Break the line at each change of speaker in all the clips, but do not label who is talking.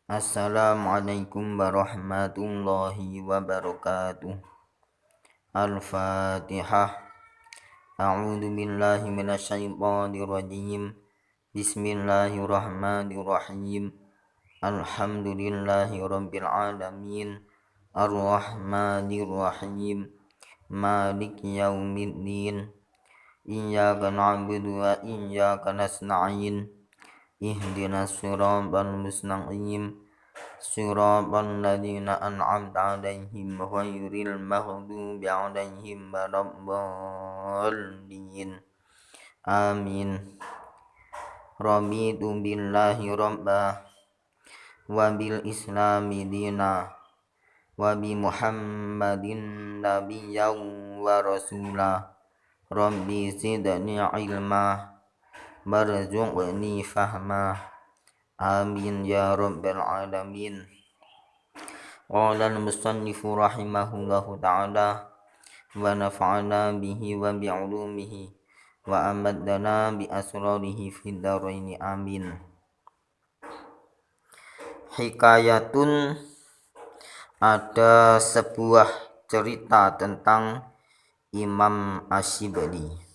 Assalamualaikum warahmatullahi wabarakatuh. Al-Fatihah. A'udzu billahi minasyaitonir rajim. Bismillahirrahmanirrahim. Alhamdulillahi rabbil alamin. Ar-Rahmanir Rahim. Maliki yaumiddin. Iyyaka na'budu wa iyyaka nasta'in. Ihdinas siratal mustaqim. Siratal ladzina an'amta 'alaihim ghairil maghdubi 'alaihim waladdallin. Amin. Raditu billahi rabba wa bil islami dina wa bi Muhammadin nabiyyan wa rasula. Rabbi zidni ilma warzuqni fahma. Amin ya rabbal alamin. Qala al-musannifu rahimahullahu ta'ala wa nafa'ana bihi wa bi'ulumihi wa amaddana bi asrarihi fid dharaini amin. Hikayatun, ada sebuah cerita tentang Imam Asyibli.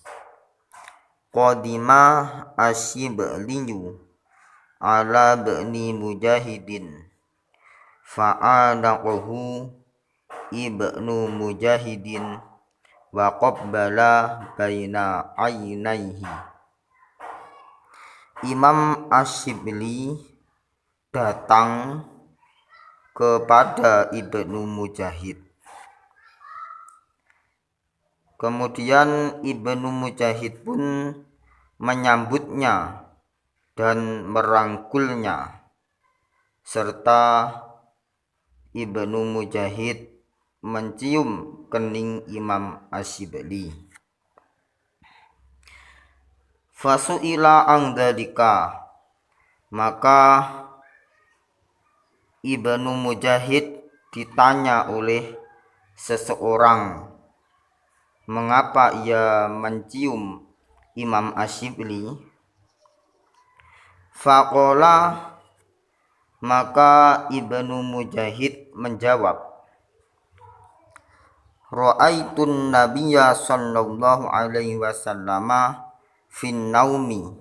Qadima Asyibli ala bani Mujahidin fa'adaqahu ibnu Mujahidin wa qabbala baina aynaihi. Imam Asyibli datang kepada Ibnu Mujahid. Kemudian Ibnu Mujahid pun menyambutnya dan merangkulnya, serta Ibnu Mujahid mencium kening Imam Asyibli. Fasu'ila an dzalika, maka Ibnu Mujahid ditanya oleh seseorang mengapa ia mencium Imam Asyibli. Faqala, maka Ibnu Mujahid menjawab, Ra'aitun nabiyya sallallahu alaihi wasallama fin naumi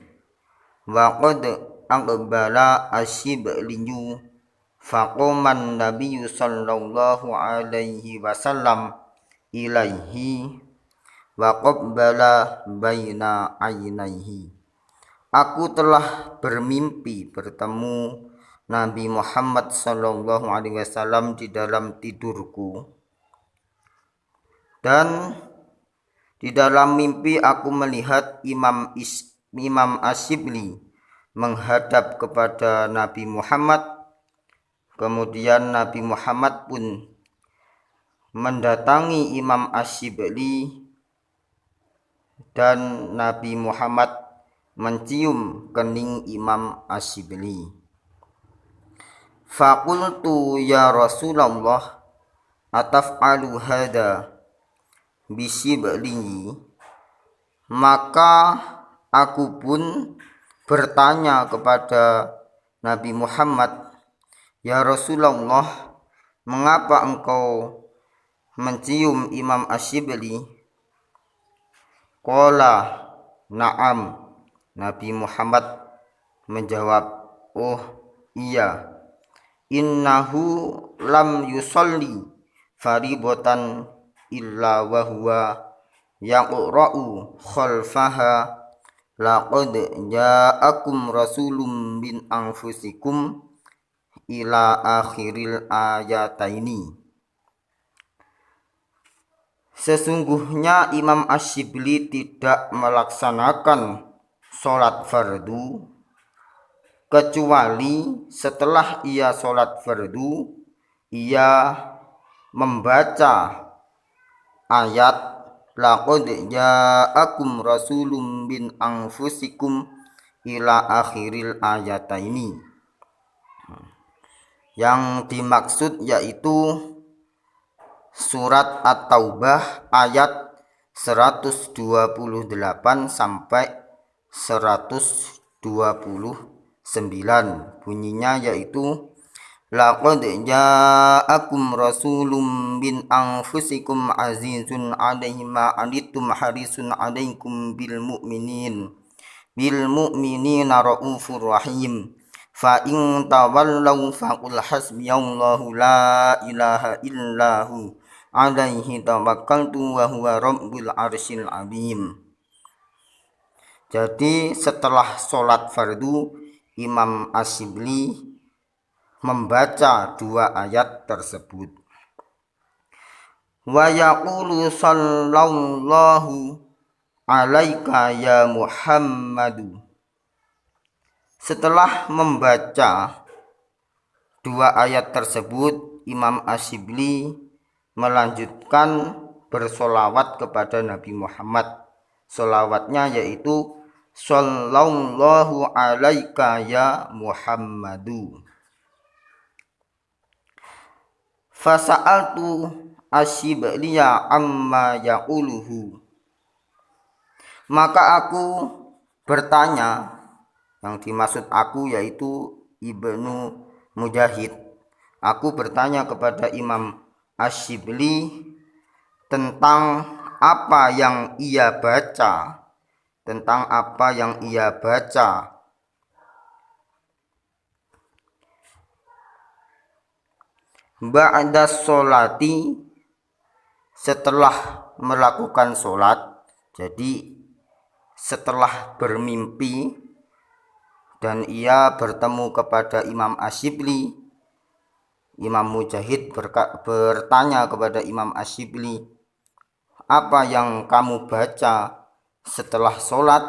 wa qad aqbala Asyibli faqaman nabiyyu sallallahu alaihi wasallam ilaihi wa qabbala baina aynaihi. Aku telah bermimpi bertemu Nabi Muhammad sallallahu alaihi wasallam di dalam tidurku, dan di dalam mimpi aku melihat Imam Asyibli menghadap kepada Nabi Muhammad. Kemudian Nabi Muhammad pun mendatangi Imam Asyibli dan Nabi Muhammad mencium kening Imam Asyibli. Faqultu ya Rasulullah ataf'alu hadha bisyibli, maka aku pun bertanya kepada Nabi Muhammad, ya Rasulullah, mengapa engkau mencium Imam Asyibli? Qala na'am, Nabi Muhammad menjawab, oh iya, innahu lam yusalli faribatan illa wa huwa yaqra'u khalfaha laqad ja'akum rasulun min anfusikum ila akhiril ayataini. Sesungguhnya Imam Asyibli tidak melaksanakan sholat fardu kecuali setelah ia sholat fardu ia membaca ayat laqad ja'akum rasulun min anfusikum ila akhiril ayataini. Yang dimaksud yaitu surat At-Taubah ayat 128 sampai 129. Bunyinya yaitu Laqad ja'akum rasulun min anfusikum azizun 'alaihi ma 'anittum harisun 'alaikum bil mu'minina raufur rahim. Fa in tawallaw faqul hasbiyallahu la ilaha illahu 'alaihi tawakkaltu wa huwa rabbul arsyil azim. Jadi setelah sholat fardu, Imam Asyibli membaca dua ayat tersebut. Wa yaqulu sallallahu alaika ya Muhammadu. Setelah membaca dua ayat tersebut, Imam Asyibli melanjutkan bersolawat kepada Nabi Muhammad. Solawatnya yaitu sallallahu alaika ya Muhammadu. Fasa'altu Asyibliya amma yaquluhu. Maka aku bertanya, yang dimaksud aku yaitu Ibnu Mujahid. Aku bertanya kepada Imam Asyibli tentang apa yang ia baca, ba'da sholati, setelah melakukan sholat. Jadi setelah bermimpi dan ia bertemu kepada Imam Asyibli, Imam Mujahid bertanya kepada Imam Asyibli, apa yang kamu baca setelah sholat?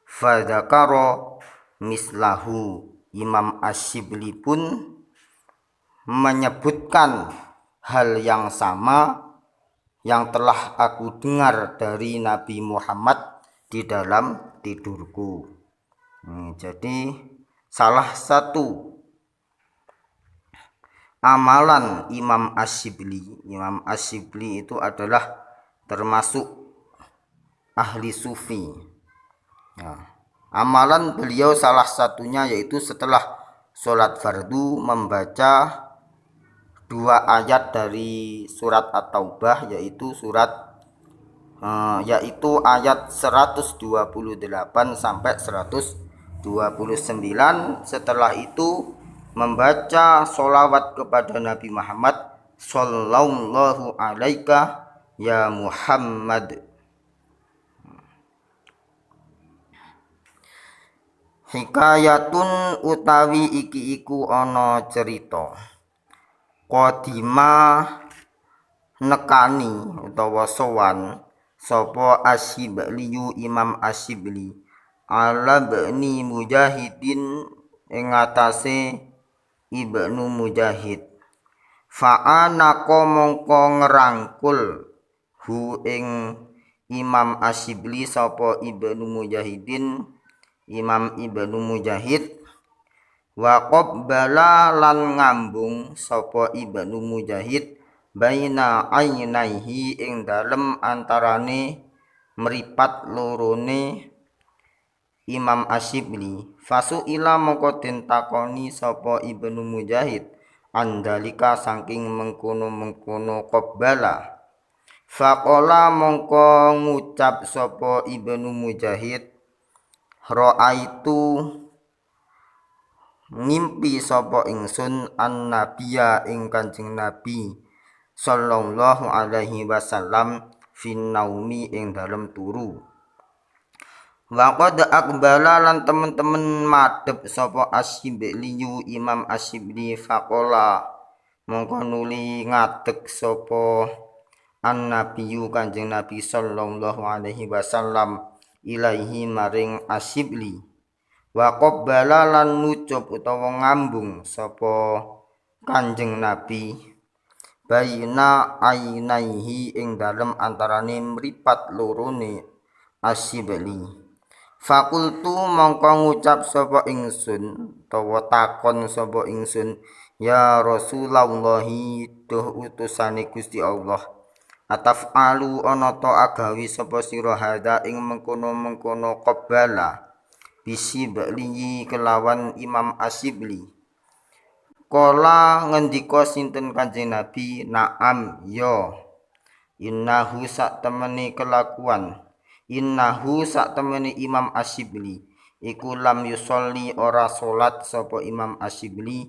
Fadzakara mislahu. Imam Asyibli pun menyebutkan hal yang sama yang telah aku dengar dari Nabi Muhammad di dalam tidurku. Jadi salah satu amalan Imam Asyibli itu adalah termasuk ahli sufi. Amalan beliau salah satunya yaitu setelah sholat fardu membaca dua ayat dari surat At-Taubah, yaitu ayat 128 sampai 129. Setelah itu membaca sholawat kepada Nabi Muhammad sallallahu alaika ya Muhammad. Hikayatun utawi iki iku ana cerita qadima nekani utawa sowan sapa Asyibli Imam Asyibli ala bani Mujahidin ing atase Ibnu Mujahid. Fa'ana mongko ngerangkul hu ing Imam Asyibli sapa Ibnu Mujahidin, Imam Ibnu Mujahid. Wa qabbala lan ngambung sapa Ibnu Mujahid baina ainaihi ing dalem antarane mripat lorone Imam Asyibli. Fasuila mongko den takoni sapa Ibnu Mujahid andalika saking mengkono-mengkono qabbala. Faqala mongko ngucap sapa Ibnu Mujahid, ra'aitu ngimpi sapa ingsun an-nabiyya ing Kanjeng Nabi sallallahu alaihi wasallam fin naumi ing dalem turu. Wa qad aqbala lan temen-temen madhep sapa Asyibli Imam Asyibli. Faqala mongko nuli ngadeg sapa an-nabiyyu Kanjeng Nabi sallallahu alaihi wasallam ilaihi maring Asyibli. Wa qabbala lan nucup utawa ngambung sapa Kanjeng Nabi baina ainaihi ing dalem antarane mripat lorone Asyibli. Fakultu mongko ngucap sapa ingsun utawa takon sapa ingsun, ya Rasulullah, duh utusane Gusti Allah, ataf'alu ana ta agawi sapa sira hadza ing mengkono-mengkono qabbala Asyibli kelawan Imam Asyibli. Kala ngendika sinten Kanjeng Nabi, naam ya. Innahu sak temene kelakuan, innahu sak temene Imam Asyibli iku lam yusolli ora salat sapa Imam Asyibli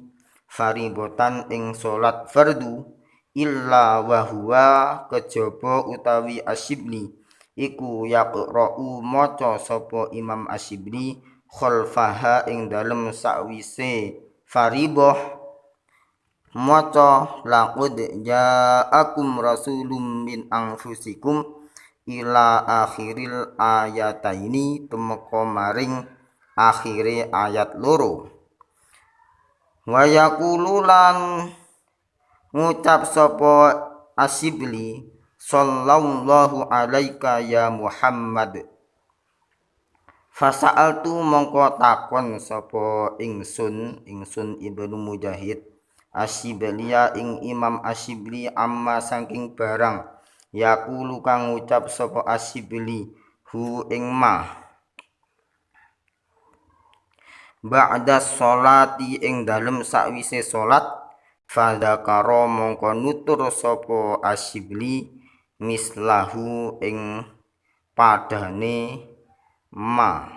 faribotan ing salat fardu illa wa huwa kejaba utawi Asyibli iku yaqra'u maca sapa Imam Asyibli khalfaha ing dalem sakwise fariboh maca laqad ja'akum rasulun min anfusikum ila akhiril ayataini tumeka maring akhire ayat loro. Wa yaqulu lan ngucap sapa Asyibli sallallahu alaika ya Muhammad. Fasa'altu mongko takon sapa ingsun Ibnu Mujahid Asyiblia ing Imam Asyibli amma saking barang yaqulu kang ngucap sapa Asyibli hu ing ma ba'da sholati ing dalem sakwise salat fadzakara mongko nutur sapa Asyibli mislahu ing padane ma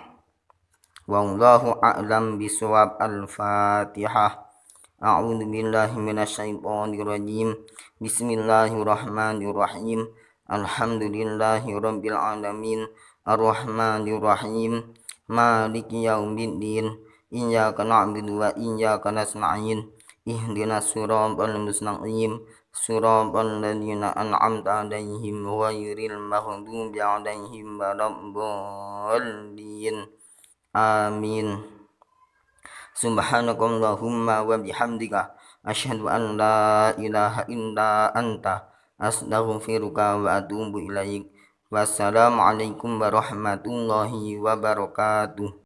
wallahu a'lam bisawab. Al-Fatihah. A'udzu billahi minasyaitonir rajim. Bismillahirrahmanirrahim. Alhamdulillahirabbil alamin. Arrahmanir rahim. Maliki yaumiddin. Iyyaka na'budu wa iyyaka nasta'in. Ihdinas siratal mustaqim. Siratal ladzina an'amta 'alaihim ghairil maghdubi 'alaihim waladdallin. Amin. Subhanakallahumma wa bihamdika asyhadu an la ilaha illa anta astaghfiruka wa atubu ilaik. Wassalamualaikum warahmatullahi wabarakatuh.